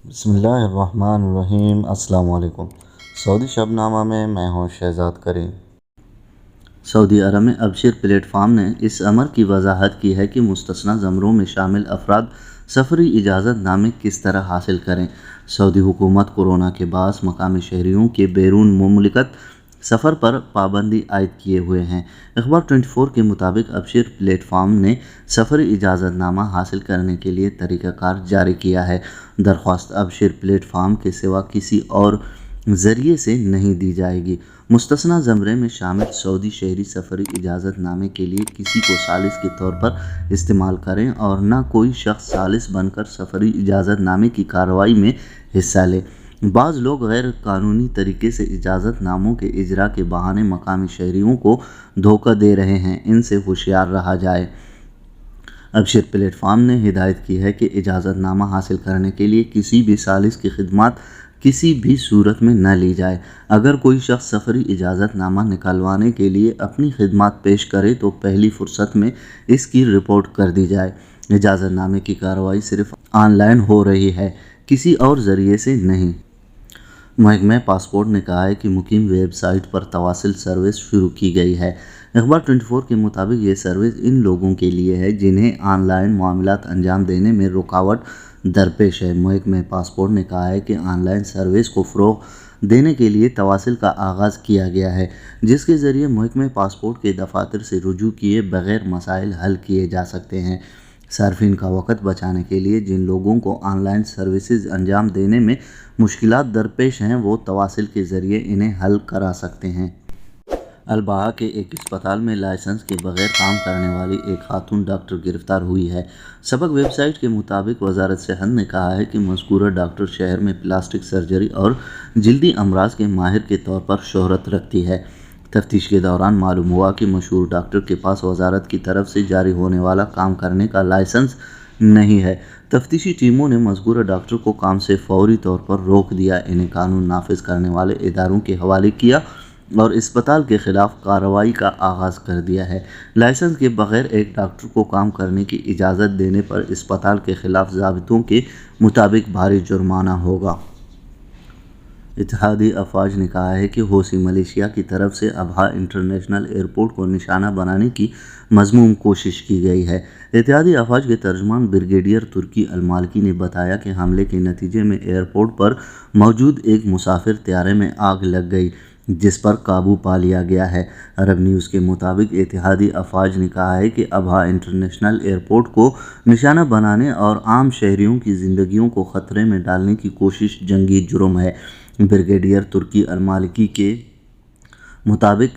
بسم اللہ الرحمن الرحیم۔ السلام علیکم۔ سعودی شب نامہ میں میں ہوں شہزاد کریم۔ سعودی عرب میں ابشر پلیٹ فارم نے اس امر کی وضاحت کی ہے کہ مستثنیٰ زمروں میں شامل افراد سفری اجازت نامے کس طرح حاصل کریں۔ سعودی حکومت کورونا کے باعث مقامی شہریوں کے بیرون مملکت سفر پر پابندی عائد کیے ہوئے ہیں۔ اخبار 24 کے مطابق ابشر پلیٹ فارم نے سفری اجازت نامہ حاصل کرنے کے لیے طریقہ کار جاری کیا ہے۔ درخواست ابشر پلیٹ فارم کے سوا کسی اور ذریعے سے نہیں دی جائے گی۔ مستثنیٰ زمرے میں شامل سعودی شہری سفری اجازت نامے کے لیے کسی کو ثالث کے طور پر استعمال کریں اور نہ کوئی شخص ثالث بن کر سفری اجازت نامے کی کارروائی میں حصہ لے۔ بعض لوگ غیر قانونی طریقے سے اجازت ناموں کے اجرا کے بہانے مقامی شہریوں کو دھوکہ دے رہے ہیں، ان سے ہوشیار رہا جائے۔ ابشر پلیٹ فارم نے ہدایت کی ہے کہ اجازت نامہ حاصل کرنے کے لیے کسی بھی ثالث کی خدمات کسی بھی صورت میں نہ لی جائے۔ اگر کوئی شخص سفری اجازت نامہ نکلوانے کے لیے اپنی خدمات پیش کرے تو پہلی فرصت میں اس کی رپورٹ کر دی جائے۔ اجازت نامے کی کارروائی صرف آن لائن ہو رہی ہے، کسی اور ذریعے سے نہیں۔ محکمہ پاسپورٹ نے کہا ہے کہ مقیم ویب سائٹ پر تواصل سروس شروع کی گئی ہے۔ اخبار 24 کے مطابق یہ سروس ان لوگوں کے لیے ہے جنہیں آن لائن معاملات انجام دینے میں رکاوٹ درپیش ہے۔ محکمہ پاسپورٹ نے کہا ہے کہ آن لائن سروس کو فروغ دینے کے لیے تواصل کا آغاز کیا گیا ہے، جس کے ذریعے محکمہ پاسپورٹ کے دفاتر سے رجوع کیے بغیر مسائل حل کیے جا سکتے ہیں۔ صارفین کا وقت بچانے کے لیے جن لوگوں کو آن لائن سروسز انجام دینے میں مشکلات درپیش ہیں وہ تواصل کے ذریعے انہیں حل کرا سکتے ہیں۔ الباحہ کے ایک اسپتال میں لائسنس کے بغیر کام کرنے والی ایک خاتون ڈاکٹر گرفتار ہوئی ہے۔ سبق ویب سائٹ کے مطابق وزارت صحت نے کہا ہے کہ مذکورہ ڈاکٹر شہر میں پلاسٹک سرجری اور جلدی امراض کے ماہر کے طور پر شہرت رکھتی ہے۔ تفتیش کے دوران معلوم ہوا کہ مشہور ڈاکٹر کے پاس وزارت کی طرف سے جاری ہونے والا کام کرنے کا لائسنس نہیں ہے۔ تفتیشی ٹیموں نے مذکورہ ڈاکٹر کو کام سے فوری طور پر روک دیا، انہیں قانون نافذ کرنے والے اداروں کے حوالے کیا اور اسپتال کے خلاف کارروائی کا آغاز کر دیا ہے۔ لائسنس کے بغیر ایک ڈاکٹر کو کام کرنے کی اجازت دینے پر اسپتال کے خلاف ضابطوں کے مطابق بھاری جرمانہ ہوگا۔ اتحادی افواج نے کہا ہے کہ حوثی ملیشیا کی طرف سے ابہا انٹرنیشنل ایئرپورٹ کو نشانہ بنانے کی مذموم کوشش کی گئی ہے۔ اتحادی افواج کے ترجمان بریگیڈیئر ترکی المالکی نے بتایا کہ حملے کے نتیجے میں ایئرپورٹ پر موجود ایک مسافر طیارے میں آگ لگ گئی، جس پر قابو پا لیا گیا ہے۔ عرب نیوز کے مطابق اتحادی افواج نے کہا ہے کہ ابہا انٹرنیشنل ایئرپورٹ کو نشانہ بنانے اور عام شہریوں کی زندگیوں کو خطرے میں ڈالنے کی کوشش جنگی جرم ہے۔ بریگیڈیئر ترکی المالکی کے مطابق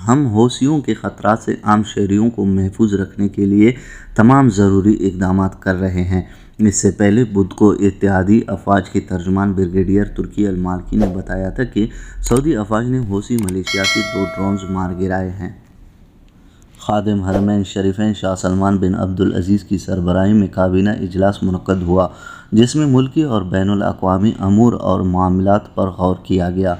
ہم حوثیوں کے خطرات سے عام شہریوں کو محفوظ رکھنے کے لیے تمام ضروری اقدامات کر رہے ہیں۔ اس سے پہلے بدھ کو اتحادی افواج کے ترجمان بریگیڈیئر ترکی المالکی نے بتایا تھا کہ سعودی افواج نے حوثی ملیشیا کے 2 ڈرونز مار گرائے ہیں۔ خادم حرمین شریفین شاہ سلمان بن عبدالعزیز کی سربراہی میں کابینہ اجلاس منعقد ہوا، جس میں ملکی اور بین الاقوامی امور اور معاملات پر غور کیا گیا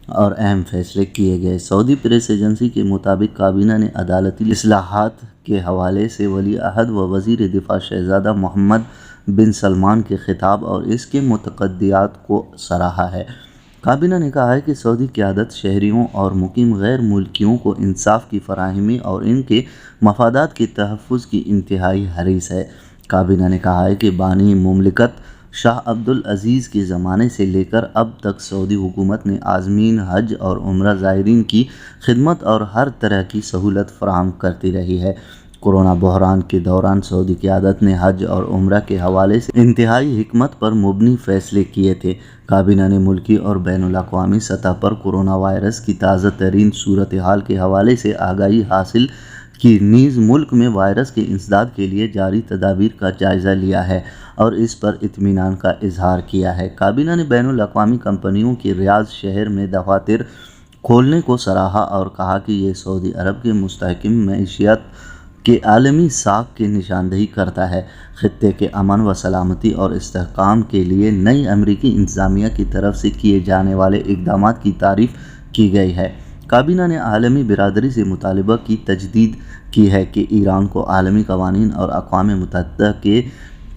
اور اہم فیصلے کیے گئے۔ سعودی پریس ایجنسی کے مطابق کابینہ نے عدالتی اصلاحات کے حوالے سے ولی عہد و وزیر دفاع شہزادہ محمد بن سلمان کے خطاب اور اس کے متقاضیات کو سراہا ہے۔ کابینہ نے کہا ہے کہ سعودی قیادت شہریوں اور مقیم غیر ملکیوں کو انصاف کی فراہمی اور ان کے مفادات کے تحفظ کی انتہائی حریص ہے۔ کابینہ نے کہا ہے کہ بانی مملکت شاہ عبدالعزیز کے زمانے سے لے کر اب تک سعودی حکومت نے عازمین حج اور عمرہ زائرین کی خدمت اور ہر طرح کی سہولت فراہم کرتی رہی ہے۔ کورونا بحران کے دوران سعودی قیادت نے حج اور عمرہ کے حوالے سے انتہائی حکمت پر مبنی فیصلے کیے تھے۔ کابینہ نے ملکی اور بین الاقوامی سطح پر کورونا وائرس کی تازہ ترین صورتحال کے حوالے سے آگاہی حاصل کی، نیز ملک میں وائرس کے انسداد کے لیے جاری تدابیر کا جائزہ لیا ہے اور اس پر اطمینان کا اظہار کیا ہے۔ کابینہ نے بین الاقوامی کمپنیوں کے ریاض شہر میں دفاتر کھولنے کو سراہا اور کہا کہ یہ سعودی عرب کے مستحکم معیشت کے عالمی ساکھ کی نشاندہی کرتا ہے۔ خطے کے امن و سلامتی اور استحکام کے لیے نئی امریکی انتظامیہ کی طرف سے کیے جانے والے اقدامات کی تعریف کی گئی ہے۔ کابینہ نے عالمی برادری سے مطالبہ کی تجدید کی ہے کہ ایران کو عالمی قوانین اور اقوام متحدہ کے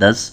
10,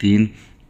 3,